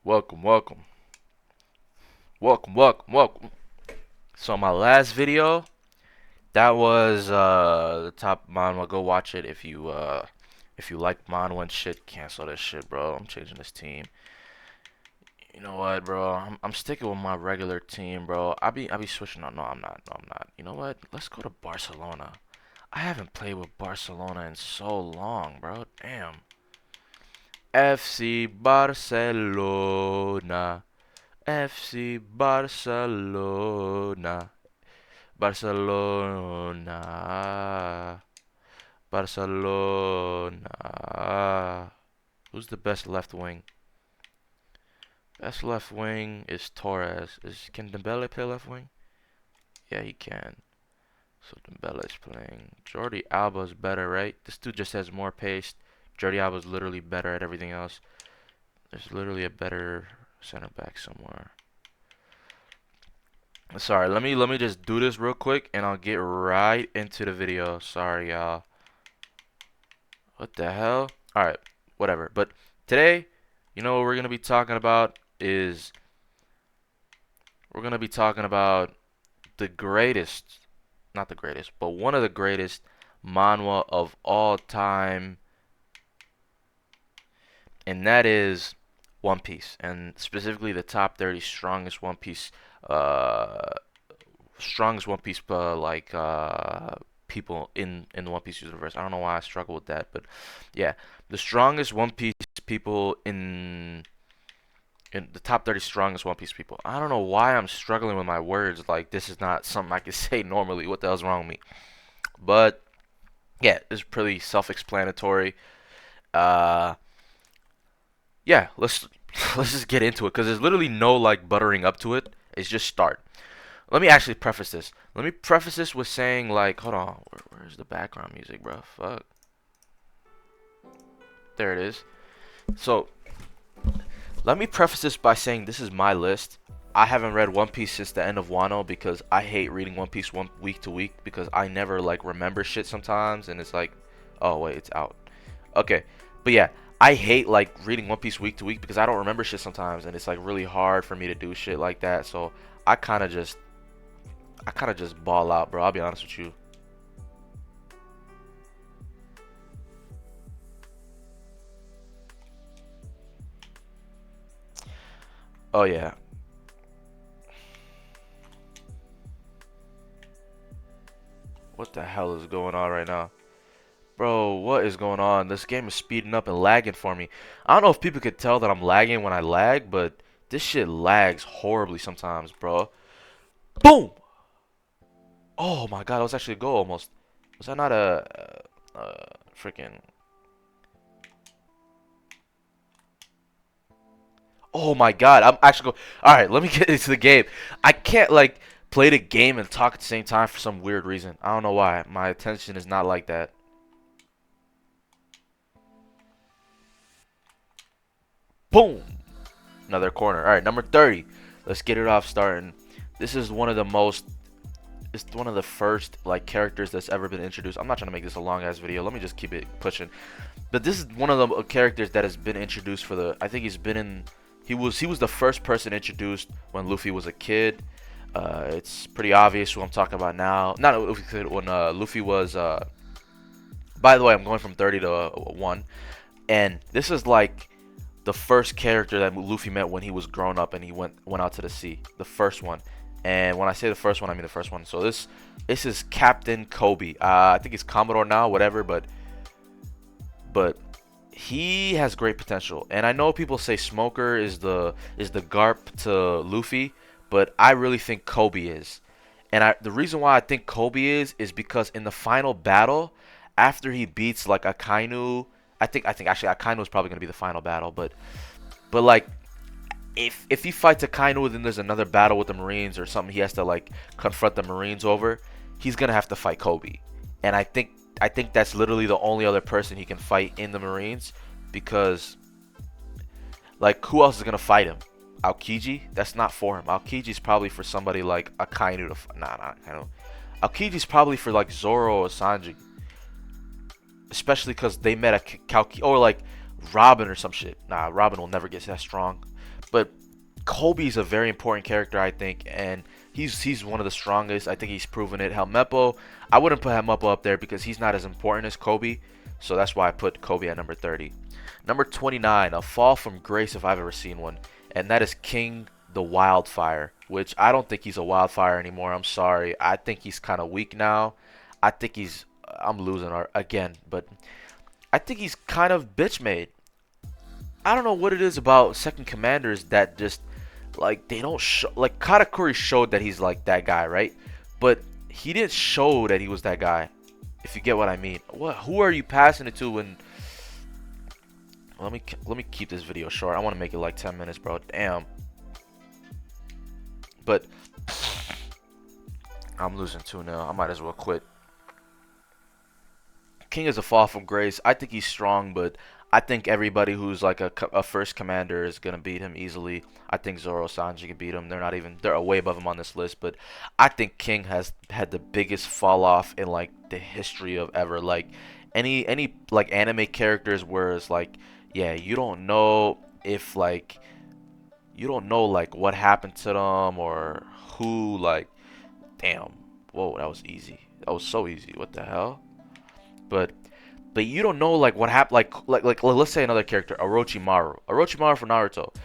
Welcome, welcome, welcome. So my last video, that was the top manhwa. Go watch it if you like manhwa and shit. Cancel this shit, bro. I'm changing this team. You know what, bro? I'm sticking with my regular team, bro. I be switching on. No, I'm not. No, I'm not. You know what? Let's go to Barcelona. I haven't played with Barcelona in so long, bro. Damn. FC Barcelona. FC Barcelona. Barcelona. Barcelona. Who's the best left wing? Best left wing is Torres. Can Dembele play left wing? Yeah, he can. So Dembele is playing. Jordi Alba's better, right? This dude just has more pace. Jordi Alba's literally better at everything else. There's literally a better center back somewhere. Sorry, let me just do this real quick and I'll get right into the video. Sorry, y'all. What the hell? Alright, whatever. But today, you know what we're gonna be talking about is we're gonna be talking about the greatest, not the greatest, but one of the greatest manhwa of all time, and that is One Piece, and specifically the top 30 uh strongest One Piece people in the One Piece universe. I don't know why I struggle with that, but yeah, the strongest One Piece people in the top 30 strongest One Piece people. I don't know why I'm struggling with my words. Like this is not something I can say normally. What the hell's wrong with me? But yeah, it's pretty self-explanatory. Uh, yeah, let's just get into it because there's literally no like buttering up to it. It's just start. Let me actually preface this. Let me preface this with saying like, hold on, where's the background music, bro? Fuck. There it is. So let me preface this by saying this is my list. I haven't read One Piece since the end of Wano because I hate reading One Piece one week to week because I never like remember shit sometimes and it's like, oh wait, it's out. Okay, but yeah, I hate like reading One Piece week to week because I don't remember shit sometimes and it's like really hard for me to do shit like that. So I kind of just ball out, bro. I'll be honest with you. Oh yeah. What the hell is going on right now? Bro, what is going on? This game is speeding up and lagging for me. I don't know if people could tell that I'm lagging when I lag, but this shit lags horribly sometimes, bro. Boom! Oh my god, that was actually a goal almost. Was that not freaking... Oh my god, I'm actually go. Alright, let me get into the game. I can't, like, play the game and talk at the same time for some weird reason. I don't know why. My attention is not like that. Boom! Another corner. Alright, number 30. Let's get it off starting. This is one of the most... It's one of the first, like, characters that's ever been introduced. I'm not trying to make this a long-ass video. Let me just keep it pushing. But this is one of the characters that has been introduced for the... I think he's been in... He was the first person introduced when Luffy was a kid. It's pretty obvious who I'm talking about now. Not when Luffy was... by the way, I'm going from 30 to 1. And this is like the first character that Luffy met when he was grown up and he went out to the sea. The first one. And when I say the first one, I mean the first one. So this is Captain Kobe. I think he's Commodore now, whatever, but he has great potential. And I know people say Smoker is the Garp to Luffy, but I really think Kobe is. And the reason why I think Kobe is because in the final battle, after he beats like Akainu, I think actually Akainu is probably gonna be the final battle, but like if he fights Akainu, then there's another battle with the Marines or something. He has to like confront the Marines over. He's gonna have to fight Kobe, and I think that's literally the only other person he can fight in the Marines because like who else is gonna fight him? Aokiji? That's not for him. Aokiji's probably for somebody like Akainu to nah, not Akainu. Aokiji's probably for like Zoro or Sanji, especially because they met a Kalki or like Robin or some shit. Nah, Robin will never get that strong. But Kobe's a very important character, I think, and he's one of the strongest. I think he's proven it. Helmeppo, I wouldn't put Helmeppo up there because he's not as important as Kobe, so that's why I put Kobe at number 30. Number 29, a fall from grace if I've ever seen one, and that is King the Wildfire, which I don't think he's a wildfire anymore. I'm sorry. I think he's kind of weak now. I think he's I'm losing again, but I think he's kind of bitch made. I don't know what it is about second commanders that just like they don't show, like Katakuri showed that he's like that guy, right? But he didn't show that he was that guy. If you get what I mean. What? Who are you passing it to when? Let me keep this video short. I want to make it like 10 minutes, bro. Damn. But I'm losing 2-0. I might as well quit. King is a fall from grace. I think he's strong, but I think everybody who's like a first commander is gonna beat him easily. I think Zoro, Sanji can beat him. They're way above him on this list, but I think King has had the biggest fall off in like the history of ever. Like any like anime characters where it's like, yeah, you don't know if like what happened to them or who like, damn, whoa, that was easy. That was so easy. What the hell? But you don't know like what happened. Like let's say another character, Orochimaru. Orochimaru for Naruto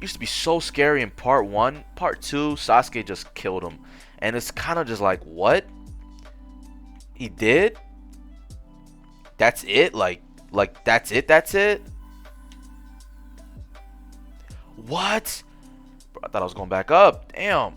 used to be so scary in part 1. Part 2, Sasuke just killed him, and it's kind of just like, what he did? That's it? Like that's it? That's it? What? Bro, I thought I was going back up. Damn.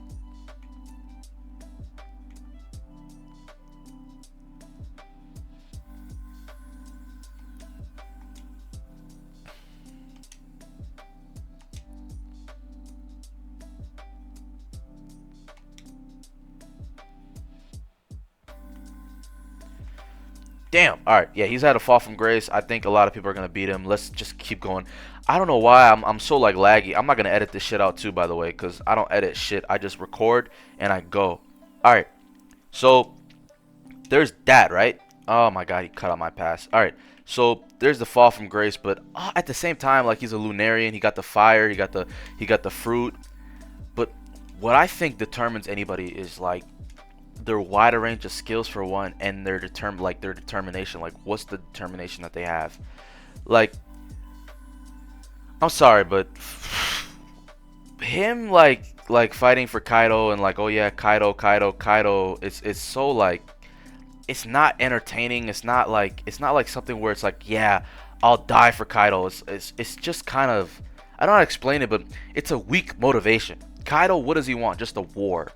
Damn. All right. Yeah, he's had a fall from grace. I think a lot of people are gonna beat him. Let's just keep going. I don't know why I'm so like laggy. I'm not gonna edit this shit out too, by the way, because I don't edit shit. I just record and I go. All right. So there's that, right? Oh my god, he cut out my pass. All right. So there's the fall from grace, but at the same time, like he's a Lunarian. He got the fire. He got the fruit. But what I think determines anybody is like their wider range of skills for one, and their determination. Like what's the determination that they have? Like I'm sorry, but him like fighting for Kaido and like, oh yeah, Kaido, it's so like it's not entertaining. It's not like something where it's like, yeah, I'll die for Kaido. It's just kind of, I don't know how to explain it, but it's a weak motivation. Kaido, what does he want? Just a war.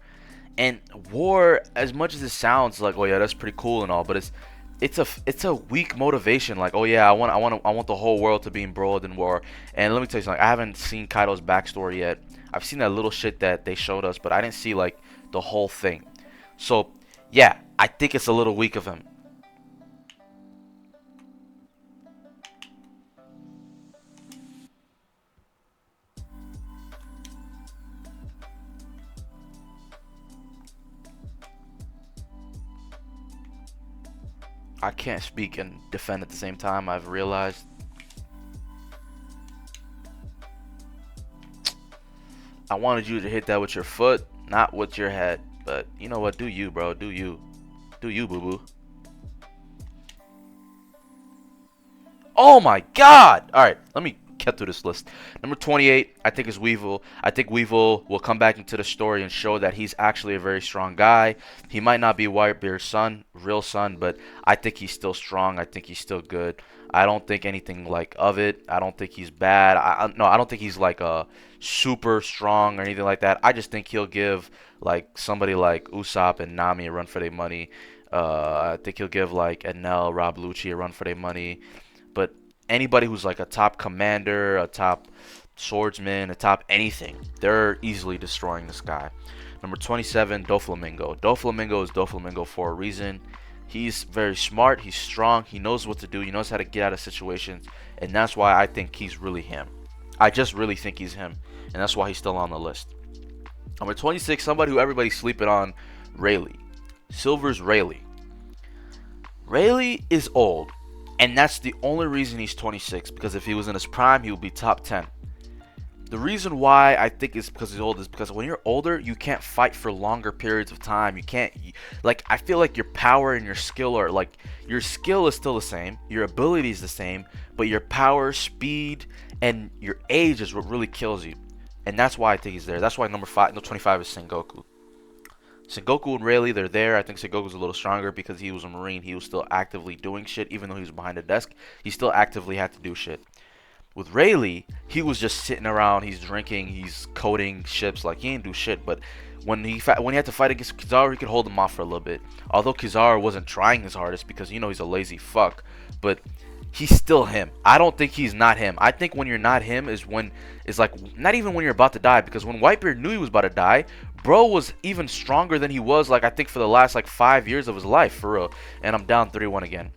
And war, as much as it sounds like, oh yeah, that's pretty cool and all, but it's a weak motivation. Like, oh yeah, I want the whole world to be embroiled in war. And let me tell you something. I haven't seen Kaido's backstory yet. I've seen that little shit that they showed us, but I didn't see like the whole thing. So yeah, I think it's a little weak of him. I can't speak and defend at the same time. I've realized. I wanted you to hit that with your foot, not with your head. But you know what? Do you, bro? Do you? Do you, boo boo? Oh my God! All right, let me get through this list. Number 28, I think, is Weevil. I think Weevil will come back into the story and show that he's actually a very strong guy. He might not be Whitebeard's son, real son, but I think he's still strong. I think he's still good. I don't think anything like of it. I don't think he's bad. No, I don't think he's like a super strong or anything like that. I just think he'll give like somebody like Usopp and Nami a run for their money. I think he'll give like Enel, Rob Lucci a run for their money. But anybody who's like a top commander, a top swordsman, a top anything, they're easily destroying this guy. Number 27, Doflamingo. Doflamingo is Doflamingo for a reason. He's very smart, he's strong, he knows what to do, he knows how to get out of situations, and that's why I think he's really him. I just really think he's him, and that's why he's still on the list. Number 26, somebody who everybody's sleeping on, Rayleigh. Silver's Rayleigh. Rayleigh is old. And that's the only reason he's 26, because if he was in his prime, he would be top 10. The reason why I think it's because he's old is because when you're older, you can't fight for longer periods of time. You can't, like, I feel like your power and your skill are like, your skill is still the same, your ability is the same, but your power, speed, and your age is what really kills you. And that's why I think he's there. That's why number 5, no, 25 is Sengoku. Sengoku and Rayleigh, they're there. I think Sengoku's a little stronger because he was a Marine. He was still actively doing shit, even though he was behind a desk. He still actively had to do shit. With Rayleigh, he was just sitting around. He's drinking. He's coding ships. Like, he didn't do shit. But when he had to fight against Kizaru, he could hold him off for a little bit. Although Kizaru wasn't trying his hardest because he's a lazy fuck. But he's still him. I don't think he's not him. I think when you're not him is when it's like not even when you're about to die, because when Whitebeard knew he was about to die, bro was even stronger than he was like I think for the last like 5 years of his life, for real. And I'm down 3-1 again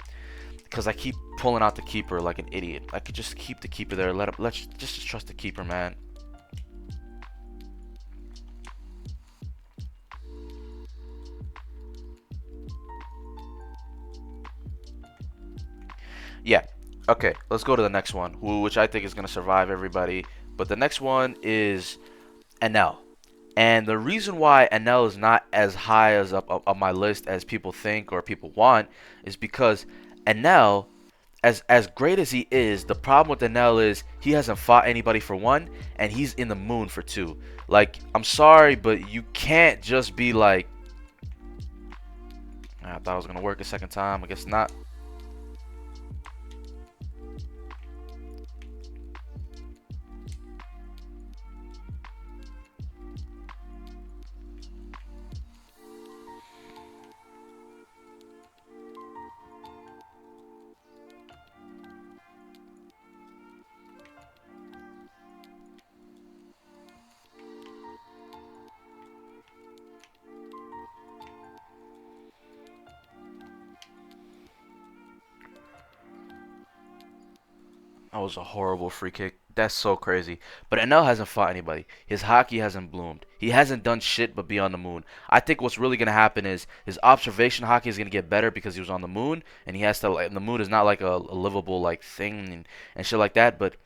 because I keep pulling out the keeper like an idiot. I could just keep the keeper there. Let's just trust the keeper, man. Yeah. Okay, let's go to the next one, which I think is going to survive everybody. But the next one is NL. And the reason why NL is not as high as up on my list as people think or people want is because NL, as great as he is, the problem with NL is he hasn't fought anybody for one, and he's in the moon for two. Like, I'm sorry, but you can't just be like, I thought it was going to work a second time. I guess not. That was a horrible free kick. That's so crazy. But NL hasn't fought anybody. His hockey hasn't bloomed. He hasn't done shit but be on the moon. I think what's really gonna happen is his observation hockey is gonna get better because he was on the moon, and he has to. Like, the moon is not like a livable like thing and shit like that. But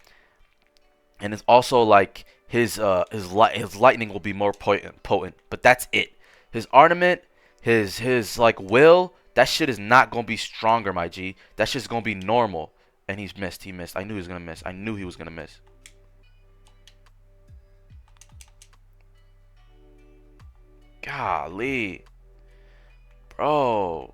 and it's also like his lightning will be more potent. But that's it. His ornament, his like will, that shit is not gonna be stronger, my G. That shit's gonna be normal. And he's missed. He missed. I knew he was gonna miss. I knew he was gonna miss. Golly, bro.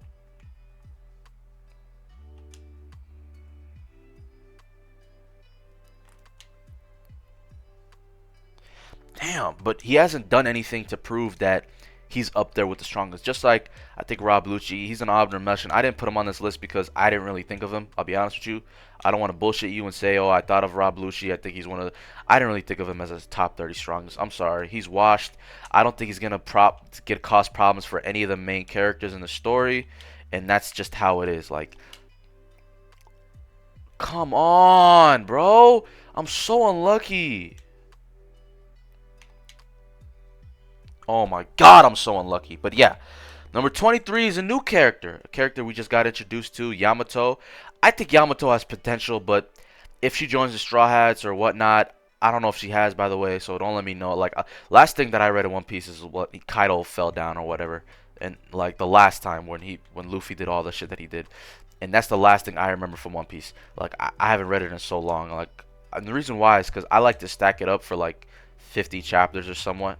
Damn, but he hasn't done anything to prove that he's up there with the strongest. Just like I think Rob Lucci, he's an honorable mention. I didn't put him on this list because I didn't really think of him. I'll be honest with you. I don't want to bullshit you and say, oh, I thought of Rob Lucci. I think he's one of the. I didn't really think of him as a top 30 strongest. I'm sorry. He's washed. I don't think he's gonna get cause problems for any of the main characters in the story, and that's just how it is. Like, come on, bro. I'm so unlucky. Oh my god, I'm so unlucky. But yeah, number 23 is a new character. A character we just got introduced to, Yamato. I think Yamato has potential, but if she joins the Straw Hats or whatnot, I don't know if she has, by the way, so don't let me know. Like, last thing that I read in One Piece is what Kaido fell down or whatever. And, like, the last time when Luffy did all the shit that he did. And that's the last thing I remember from One Piece. Like, I haven't read it in so long. Like, and the reason why is because I like to stack it up for, like, 50 chapters or somewhat.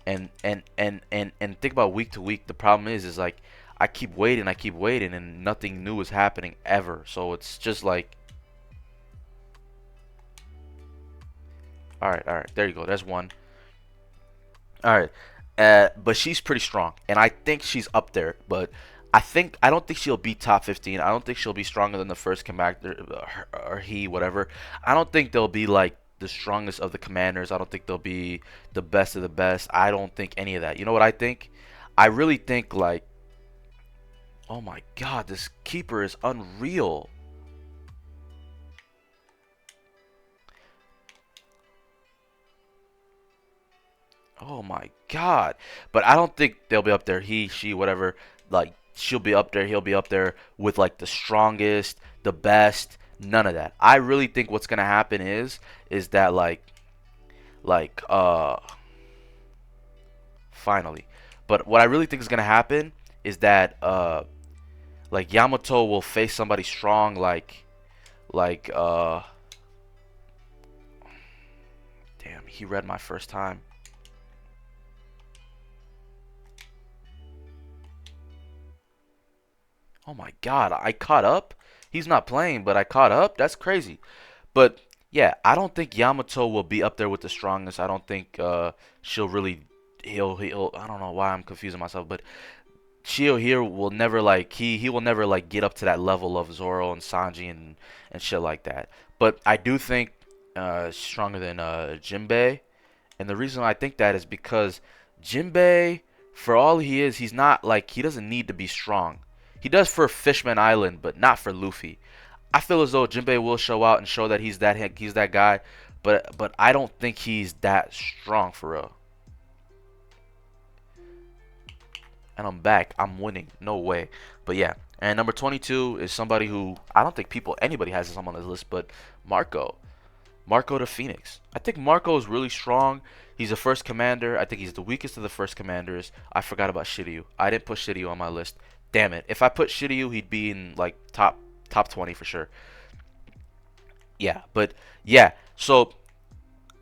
And think about week to week. The problem is like I keep waiting, and nothing new is happening ever. So it's just like, all right, there you go. There's one. All right, but she's pretty strong, and I think she's up there. But I don't think she'll be top 15. I don't think she'll be stronger than the first commander or he, whatever. I don't think they'll be like the strongest of the commanders. I don't think they'll be the best of the best. I don't think any of that. You know what I think? I really think like, oh my god, this keeper is unreal. Oh my god. But I don't think they'll be up there. He, she, whatever. Like, she'll be up there, he'll be up there with like the strongest, the best. None of that. I really think what's gonna happen is that like finally. But what I really think is gonna happen is that like Yamato will face somebody strong like damn, he read my first time. Oh my god, I caught up? He's not playing, but I caught up? That's crazy. But yeah, I don't think Yamato will be up there with the strongest. I don't think she'll really he'll I don't know why I'm confusing myself, but Shio here will never like he will never like get up to that level of Zoro and Sanji and shit like that. But I do think stronger than Jinbei, and the reason I think that is because Jinbei, for all he is, he's not like he doesn't need to be strong. He does for Fishman Island, but not for Luffy. I feel as though Jinbei will show out and show that he's that guy, but I don't think he's that strong for real. And I'm back. I'm winning. No way. But yeah. And number 22 is somebody who I don't think anybody has him on this list, but Marco. Marco the Phoenix. I think Marco is really strong. He's the first commander. I think he's the weakest of the first commanders. I forgot about Shiryu. I didn't put Shiryu on my list. Damn it. If I put Shiryu, he'd be in like top 20 for sure. Yeah, but yeah. So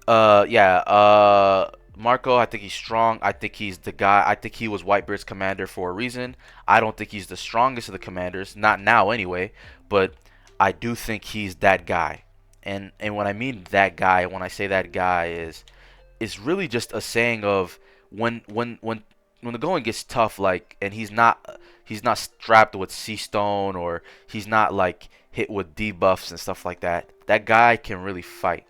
yeah, Marco, I think he's strong. I think he's the guy. I think he was Whitebeard's commander for a reason. I don't think he's the strongest of the commanders, not now anyway, but I do think he's that guy. And when I mean that guy, when I say that guy is really just a saying of when the going gets tough, like, and he's not strapped with sea stone, or he's not like hit with debuffs and stuff like that. That guy can really fight.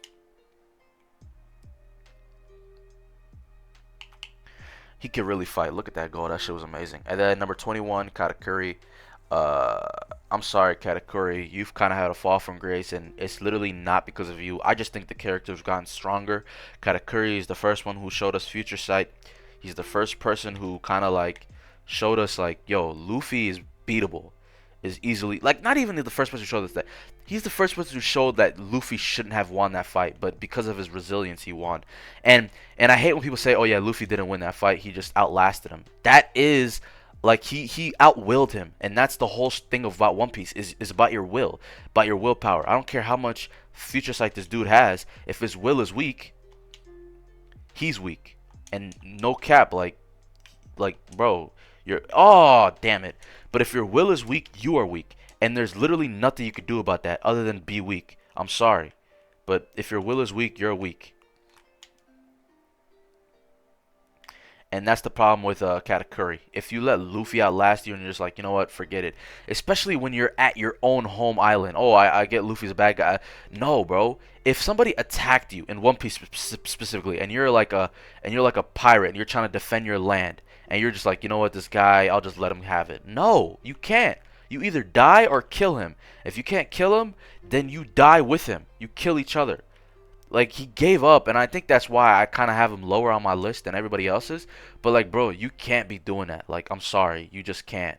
He could really fight. Look at that goal. That shit was amazing. And then number 21, Katakuri. Uh, I'm sorry, Katakuri. You've kind of had a fall from grace, and it's literally not because of you. I just think the character's gotten stronger. Katakuri is the first one who showed us future sight. He's the first person who kind of like showed us like, yo, Luffy is beatable, is easily like not even the first person who showed us that. He's the first person who showed that Luffy shouldn't have won that fight, but because of his resilience, he won. And I hate when people say, "Oh yeah, Luffy didn't win that fight. He just outlasted him." That is like he outwilled him, and that's the whole thing about One Piece is about your will, about your willpower. I don't care how much future sight this dude has. If his will is weak, he's weak, and no cap, like bro, you're oh damn it. But if your will is weak, you are weak, and there's literally nothing you could do about that other than be weak. I'm sorry, but if your will is weak, you're weak. And that's the problem with Katakuri. If you let Luffy outlast you and you're just like, you know what, forget it. Especially when you're at your own home island. Oh, I get Luffy's a bad guy. No, bro. If somebody attacked you in One Piece specifically, and you're like a pirate and you're trying to defend your land, and you're just like, you know what, this guy, I'll just let him have it. No, you can't. You either die or kill him. If you can't kill him, then you die with him. You kill each other. Like he gave up, and I think that's why I kind of have him lower on my list than everybody else's. But like, bro, you can't be doing that. Like, I'm sorry, you just can't.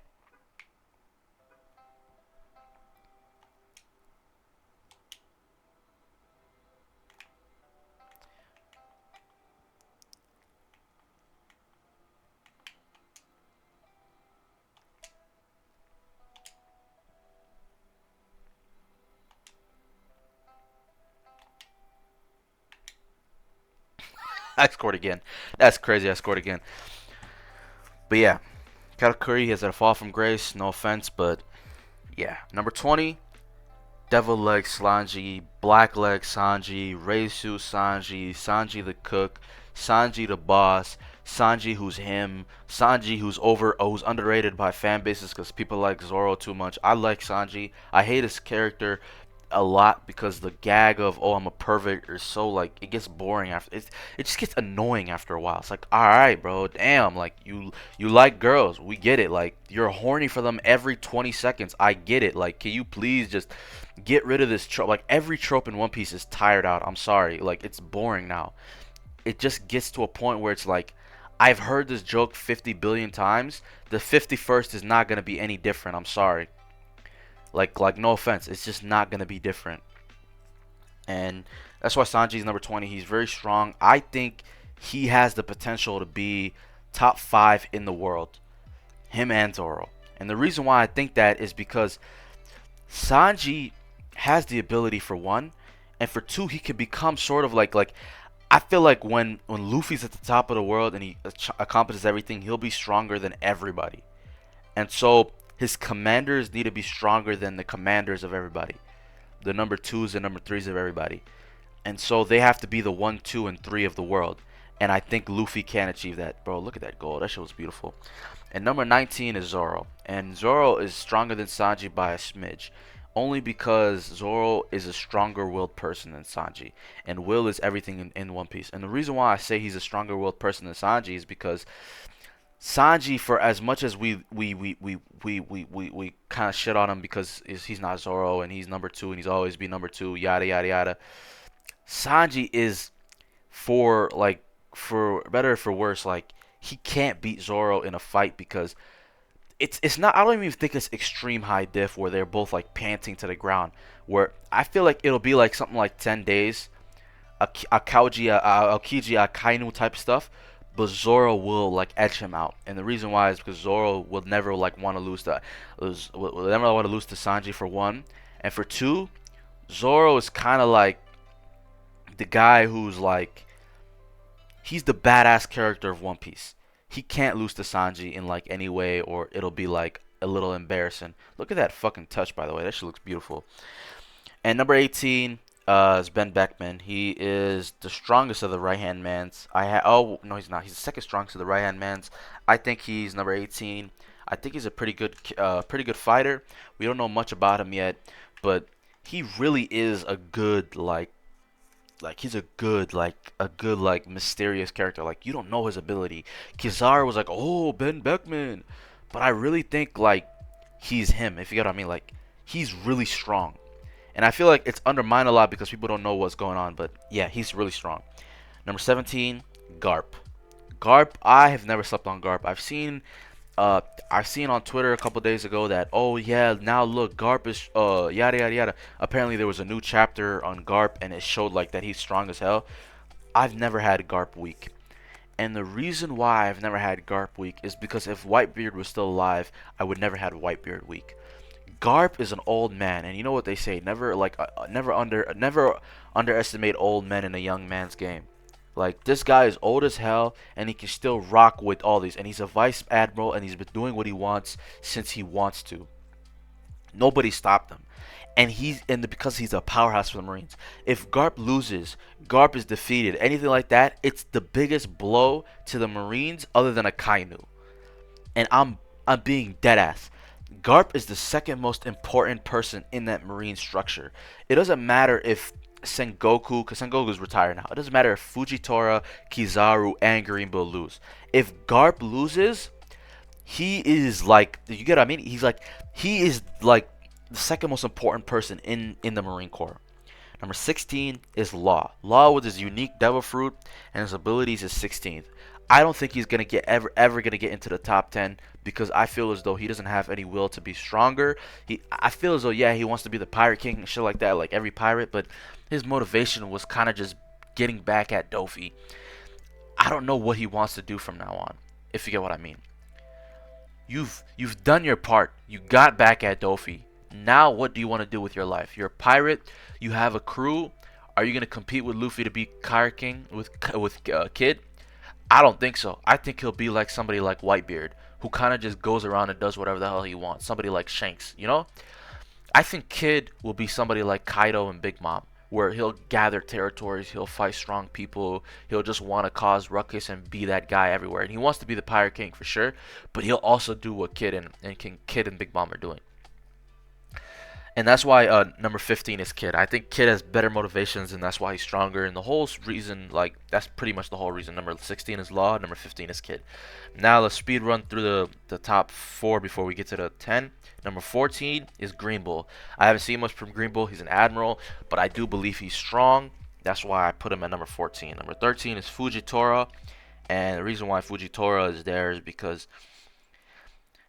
I scored again. That's crazy. I scored again. But yeah, Katakuri has had a fall from grace. No offense, but yeah. Number 20, Devil Leg Sanji, Black Leg Sanji, Reisu Sanji, Sanji the Cook, Sanji the Boss, Sanji who's him, Sanji who's underrated by fan bases because people like Zoro too much. I like Sanji. I hate his character a lot because the gag of oh I'm a pervert is so like it gets boring after it just gets annoying after a while. It's like all right, bro, damn, like you like girls, we get it. Like you're horny for them every 20 seconds. I get it. Like can you please just get rid of this trope? Like every trope in One Piece is tired out. I'm sorry, like it's boring now. It just gets to a point where it's like I've heard this joke 50 billion times. The 51st is not gonna be any different. I'm sorry. Like no offense, it's just not gonna be different. And that's why Sanji's number 20. He's very strong. I think he has the potential to be top 5 in the world. Him and Zoro. And the reason why I think that is because Sanji has the ability for one, and for two, he can become sort of like I feel like when Luffy's at the top of the world and he accomplishes everything, he'll be stronger than everybody. And so his commanders need to be stronger than the commanders of everybody, the number twos and number threes of everybody. And so they have to be the 1, 2, and 3 of the world. And I think Luffy can achieve that. Bro, look at that goal. That shit was beautiful. And number 19 is Zoro. And Zoro is stronger than Sanji by a smidge. Only because Zoro is a stronger willed person than Sanji. And will is everything in One Piece. And the reason why I say he's a stronger willed person than Sanji is because Sanji, for as much as we kind of shit on him because he's not Zoro and he's number 2 and he's always be number 2, yada yada yada. Sanji is, for better or for worse, like he can't beat Zoro in a fight because it's not. I don't even think it's extreme high diff where they're both like panting to the ground. Where I feel like it'll be like something like 10 days, a Kauji, a Aokiji, a Kainu type stuff. But Zoro will like edge him out, and the reason why is because Zoro will never like want to lose to, will never want to lose to Sanji for one, and for two, Zoro is kind of like the guy who's like he's the badass character of One Piece. He can't lose to Sanji in like any way, or it'll be like a little embarrassing. Look at that fucking touch, by the way. That shit looks beautiful. And number 18 is Ben Beckman. He is the strongest of the right hand mans. Oh no, he's not. He's the second strongest of the right hand mans. I think he's number 18. I think he's a pretty good fighter. We don't know much about him yet, but he really is a good he's a good mysterious character. Like you don't know his ability. Kizaru was like, "Oh, Ben Beckman," but I really think like he's him. If you get what I mean, like he's really strong, and I feel like it's undermined a lot because people don't know what's going on. But yeah, he's really strong. Number 17, Garp. Garp, I have never slept on Garp. I've seen on Twitter a couple days ago that, oh yeah, now look, Garp is yada yada yada. Apparently there was a new chapter on Garp and it showed like that he's strong as hell. I've never had Garp week. And the reason why I've never had Garp week is because if Whitebeard was still alive, I would never had Whitebeard week. Garp is an old man, and you know what they say, never underestimate old men in a young man's game. Like this guy is old as hell and he can still rock with all these, and he's a vice admiral and he's been doing what he wants since he wants to. Nobody stopped him. And because he's a powerhouse for the Marines. If Garp loses, Garp is defeated, anything like that, it's the biggest blow to the Marines other than a Kainu. And I'm being dead ass. Garp is the second most important person in that Marine structure. It doesn't matter if Sengoku, because Sengoku's retired now. It doesn't matter if Fujitora, Kizaru, and Greenbill lose. If Garp loses, he is like, you get what I mean? He is like the second most important person in the Marine Corps. Number 16 is Law. Law with his unique Devil Fruit and his abilities is 16th. I don't think he's gonna get ever gonna get into the top 10 because I feel as though he doesn't have any will to be stronger. I feel as though yeah he wants to be the Pirate King and shit like that, like every pirate, but his motivation was kind of just getting back at Dofi. I don't know what he wants to do from now on, if you get what I mean. You've done your part. You got back at Dofi. Now what do you want to do with your life? You're a pirate. You have a crew. Are you gonna compete with Luffy to be Pirate King with Kid? I don't think so. I think he'll be like somebody like Whitebeard, who kind of just goes around and does whatever the hell he wants. Somebody like Shanks, you know? I think Kid will be somebody like Kaido and Big Mom, where he'll gather territories, he'll fight strong people, he'll just want to cause ruckus and be that guy everywhere. And he wants to be the Pirate King for sure, but he'll also do what Kid and Big Mom are doing. And that's why number 15 is Kid. I think Kid has better motivations, and that's why he's stronger. And the whole reason, like, that's pretty much the whole reason. Number 16 is Law, number 15 is Kid. Now let's speed run through the top 4 before we get to the 10. Number 14 is Green Bull. I haven't seen much from Green Bull. He's an admiral, but I do believe he's strong. That's why I put him at number 14. Number 13 is Fujitora. And the reason why Fujitora is there is because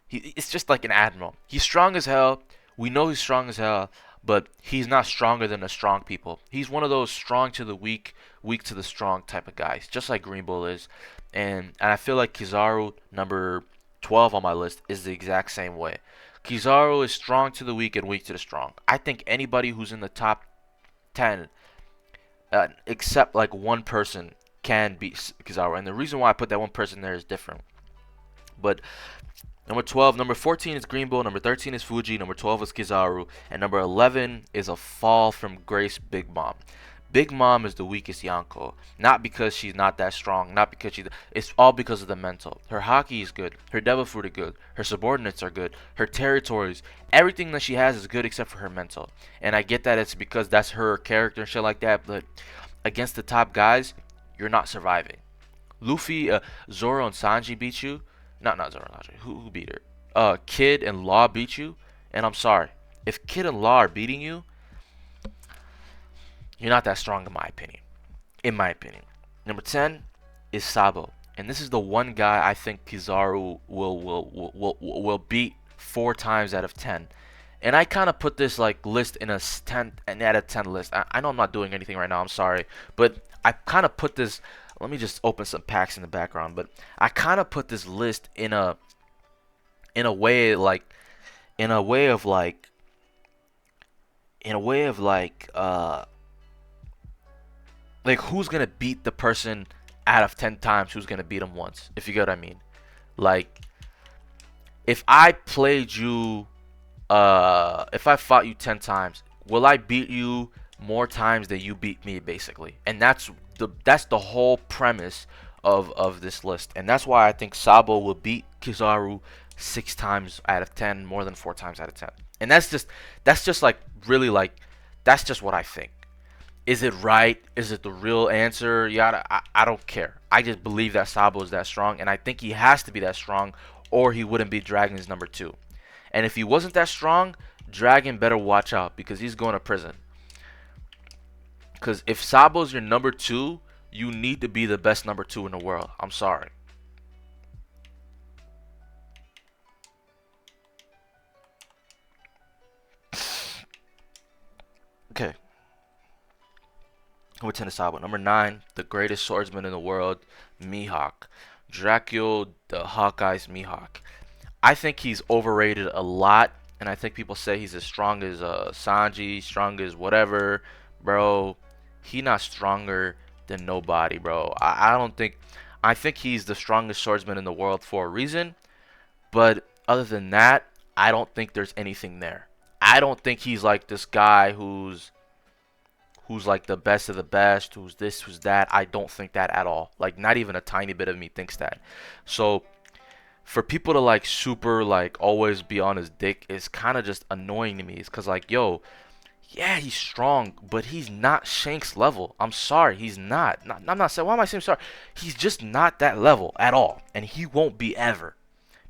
it's just like an admiral. He's strong as hell. We know he's strong as hell, but he's not stronger than the strong people. He's one of those strong to the weak, weak to the strong type of guys, just like Green Bull is. And I feel like Kizaru, number 12 on my list, is the exact same way. Kizaru is strong to the weak and weak to the strong. I think anybody who's in the top 10, except like one person, can beat Kizaru. And the reason why I put that one person there is different. But number 12, number 14 is Green Bull, number 13 is Fuji, number 12 is Kizaru, and number 11 is a fall from grace Big Mom. Big Mom is the weakest Yonko. Not because she's not that strong, not because it's all because of the mental. Her hockey is good, her devil fruit are good, her subordinates are good, her territories, everything that she has is good except for her mental. And I get that it's because that's her character and shit like that, but against the top guys, you're not surviving. Luffy, Zoro and Sanji beat you. Not Zoro and Sanji. Who beat her? Kid and Law beat you. And I'm sorry. If Kid and Law are beating you, you're not that strong in my opinion. In my opinion. Number 10 is Sabo. And this is the one guy I think Kizaru will beat 4 times out of 10. And I kind of put this like list in a 10 and out of 10 list. I know I'm not doing anything right now. I'm sorry, but I kind of put this. Let me just open some packs in the background. But I kind of put this list in a way like in a way of like who's gonna beat the person out of 10 times, who's gonna beat them once, if you get what I mean. Like if I played you, if I fought you 10 times, will I beat you more times than you beat me, basically? And that's the whole premise of this list. And that's why I think Sabo will beat Kizaru 6 times out of 10, more than 4 times out of 10. And that's just like really like that's just what I think. Is it right? Is it the real answer? Yeah, I don't care. I just believe that Sabo is that strong, and I think he has to be that strong, or he wouldn't be Dragon's number 2. And if he wasn't that strong, Dragon better watch out because he's going to prison. Because if Sabo's your number 2, you need to be the best number 2 in the world. I'm sorry. Okay. Number 10 is Sabo. Number 9, the greatest swordsman in the world, Mihawk. Dracula, the Hawkeye's Mihawk. I think he's overrated a lot, and I think people say he's as strong as Sanji, strong as whatever. Bro, he not stronger than nobody, bro. I don't think... I think he's the strongest swordsman in the world for a reason, but other than that, I don't think there's anything there. I don't think he's like this guy who's like the best of the best, who's this, who's that. I don't think that at all. Like, not even a tiny bit of me thinks that. So for people to like super like always be on his dick is kind of just annoying to me. It's because like, yo, yeah, he's strong, but he's not Shanks level. I'm sorry, he's not. I'm not saying, why am I saying sorry? He's just not that level at all, and he won't be ever.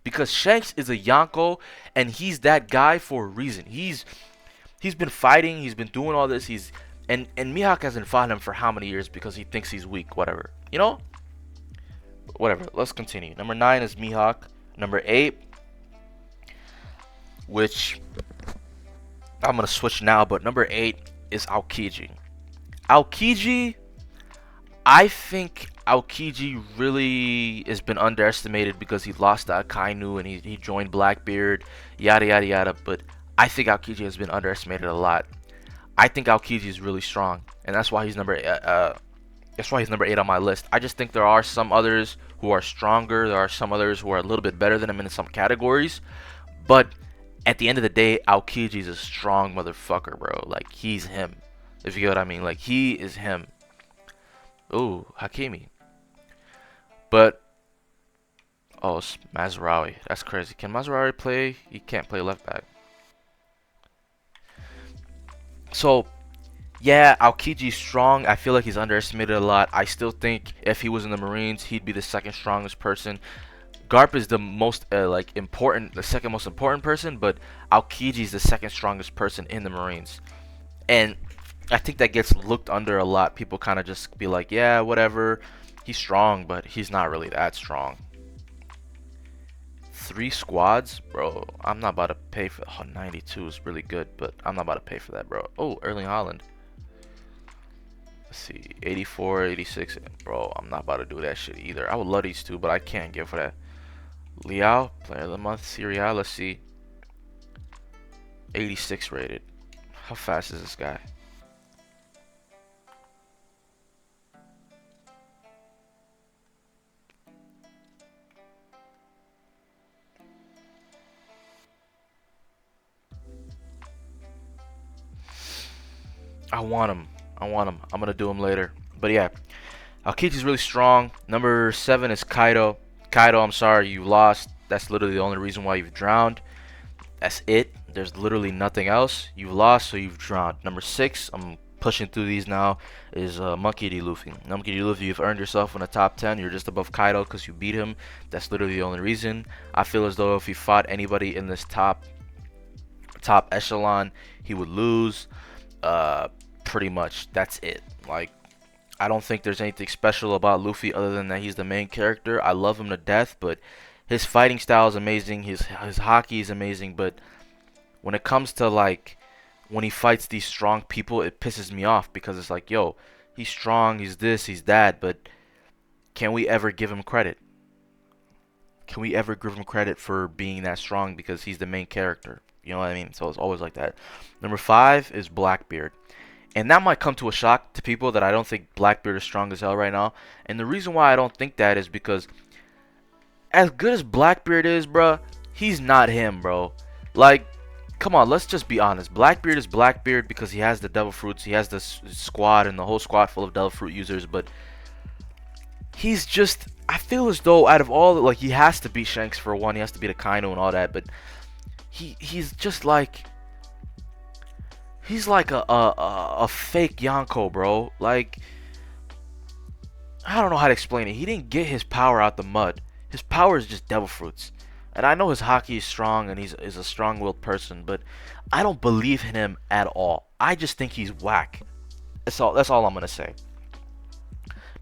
Because Shanks is a Yonko, and he's that guy for a reason. He's been fighting, he's been doing all this. And Mihawk hasn't fought him for how many years because he thinks he's weak, whatever. You know? Whatever, let's continue. Number 9 is Mihawk. Number 8, which I'm going to switch now, but number 8 is Aokiji. Aokiji, I think Aokiji really has been underestimated because he lost to Akainu and he joined Blackbeard, yada yada yada, but I think Aokiji has been underestimated a lot. I think Aokiji is really strong, and that's why he's number 8 on my list. I just think there are some others who are stronger. There are some others who are a little bit better than him in some categories. But at the end of the day, Aokiji is a strong motherfucker, bro. Like, he's him. If you get what I mean. Like, he is him. Ooh, Hakimi. But, oh, it's Mazarawi. That's crazy. Can Mazarawi play? He can't play left back. So, yeah, Aokiji's strong. I feel like he's underestimated a lot. I still think if he was in the Marines, he'd be the second strongest person. Garp is the most the second most important person, but Aokiji's the second strongest person in the Marines. And I think that gets looked under a lot. People kind of just be like, yeah, whatever. He's strong, but he's not really that strong. 3 squads, bro. I'm not about to pay for. Oh, 92 is really good, but I'm not about to pay for that, bro. Oh, Erling Haaland. Let's see, 84, 86, bro. I'm not about to do that shit either. I would love these two, but I can't give for that. Liao, player of the month, Serie A. Let's see, 86 rated. How fast is this guy? I want him. I want him. I'm gonna do him later. But yeah, Aokichi's really strong. Number 7 is Kaido. Kaido, I'm sorry, you lost. That's literally the only reason why you've drowned. That's it. There's literally nothing else. You've lost, so you've drowned. Number 6, I'm pushing through these now, is Monkey D. Luffy. Monkey D. Luffy, you've earned yourself in the top 10. You're just above Kaido because you beat him. That's literally the only reason. I feel as though if he fought anybody in this top echelon, he would lose. Pretty much that's it. Like, I don't think there's anything special about Luffy other than that he's the main character. I love him to death, but his fighting style is amazing. His hockey is amazing, but when it comes to like when he fights these strong people, it pisses me off because it's like, yo, he's strong, he's this, he's that, but can we ever give him credit? Can we ever give him credit for being that strong because he's the main character? You know what I mean? So it's always like that. Number 5 is Blackbeard. And that might come to a shock to people that I don't think Blackbeard is strong as hell right now. And the reason why I don't think that is because as good as Blackbeard is, bruh, he's not him, bro. Like, come on, let's just be honest. Blackbeard is Blackbeard because he has the Devil Fruits. He has the squad and the whole squad full of Devil Fruit users. But he's just, I feel as though out of all, like, he has to beat Shanks for one. He has to beat Akainu and all that. But he's just like, he's like a fake Yonko, bro. Like, I don't know how to explain it. He didn't get his power out the mud. His power is just Devil Fruits. And I know his hockey is strong and he's a strong-willed person, but I don't believe in him at all. I just think he's whack. That's all I'm gonna say.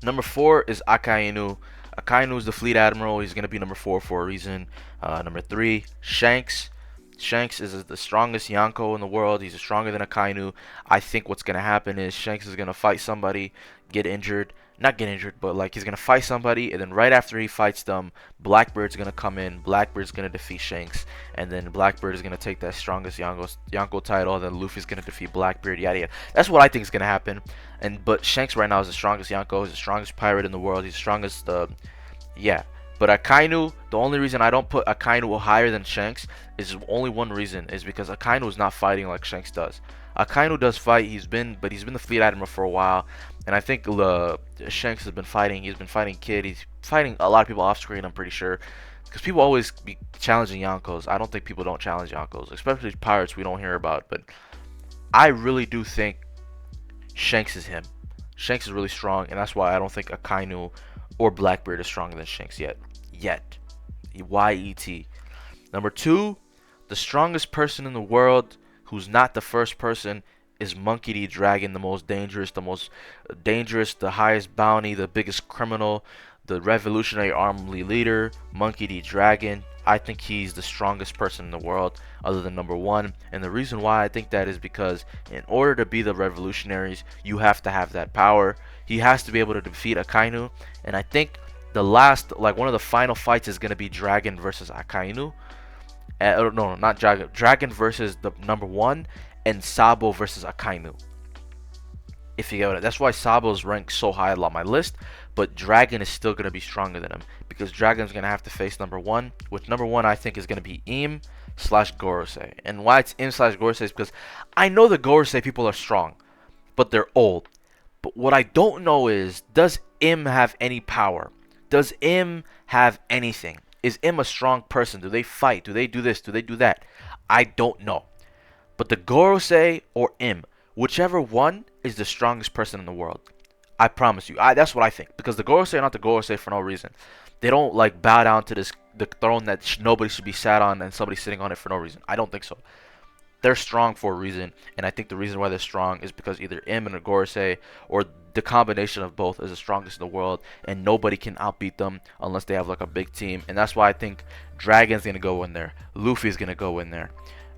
Number 4 is Akainu. Akainu is the fleet admiral. He's gonna be number 4 for a reason. Number 3, Shanks. Shanks is the strongest Yonko in the world. He's stronger than Akainu. I think what's going to happen is Shanks is going to fight somebody, get injured. Not get injured, but like he's going to fight somebody, and then right after he fights them, Blackbeard's going to come in. Blackbeard's going to defeat Shanks, and then Blackbeard is going to take that strongest Yonko title, and then Luffy's going to defeat Blackbeard, yada yada. That's what I think is going to happen. But Shanks right now is the strongest Yonko. He's the strongest pirate in the world. He's the strongest, yeah. But Akainu, the only reason I don't put Akainu higher than Shanks is only one reason, is because Akainu is not fighting like Shanks does. Akainu does fight, but he's been the fleet admiral for a while, and I think Shanks has been fighting. He's been fighting Kid. He's fighting a lot of people off screen, I'm pretty sure, because people always be challenging Yonkos. I don't think people don't challenge Yonkos, especially pirates we don't hear about. But I really do think Shanks is him. Shanks is really strong, and that's why I don't think Akainu or Blackbeard is stronger than Shanks yet. YET. Number 2, the strongest person in the world who's not the first person is Monkey D. Dragon, the most dangerous, the highest bounty, the biggest criminal, the Revolutionary Army leader, Monkey D. Dragon. I think he's the strongest person in the world other than number 1. And the reason why I think that is because in order to be the revolutionaries, you have to have that power. He has to be able to defeat Akainu. And I think the last, like one of the final fights is going to be Dragon versus Akainu. No, not Dragon. Dragon versus the number 1 and Sabo versus Akainu. If you get it. That's why Sabo's ranked so high on my list. But Dragon is still going to be stronger than him. Because Dragon's going to have to face number 1. Which number 1 I think is going to be Im / Gorosei. And why it's Im / Gorosei is because I know the Gorosei people are strong. But they're old. But what I don't know is, does Im have any power? Does Im have anything? Is Im a strong person? Do they fight? Do they do this? Do they do that? I don't know. But the Gorosei or Im, whichever one is the strongest person in the world. I promise you. That's what I think. Because the Gorosei are not the Gorosei for no reason. They don't like bow down to the throne that nobody should be sat on and somebody sitting on it for no reason. I don't think so. They're strong for a reason, and I think the reason why they're strong is because either Im and a Gorosei, or the combination of both is the strongest in the world, and nobody can outbeat them unless they have like a big team. And that's why I think Dragon's gonna go in there, Luffy's gonna go in there,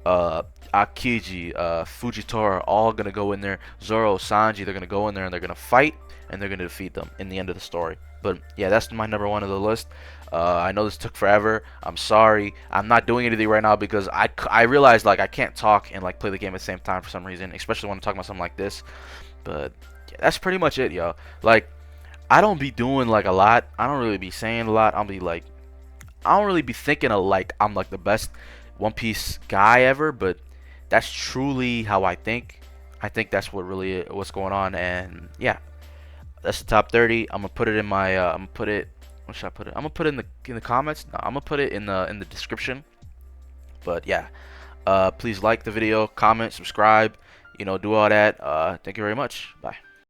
Akiji, Fujitora, all gonna go in there. Zoro, Sanji, they're gonna go in there and they're gonna fight and they're gonna defeat them in the end of the story. But yeah, that's my number one of the list. I know this took forever. I'm sorry. I'm not doing anything right now because I realized like I can't talk and like play the game at the same time for some reason, especially when I'm talking about something like this. But yeah, that's pretty much it, yo. Like I don't be doing like a lot. I don't really be saying a lot. I don't really be thinking of like I'm like the best One Piece guy ever, but that's truly how I think. I think that's what really what's going on, and yeah, that's the top 30. I'm gonna put it in my. I'm gonna put it. What should I put it? I'm gonna put it in the comments. No, I'm gonna put it in the description. But yeah, please like the video, comment, subscribe. You know, do all that. Thank you very much. Bye.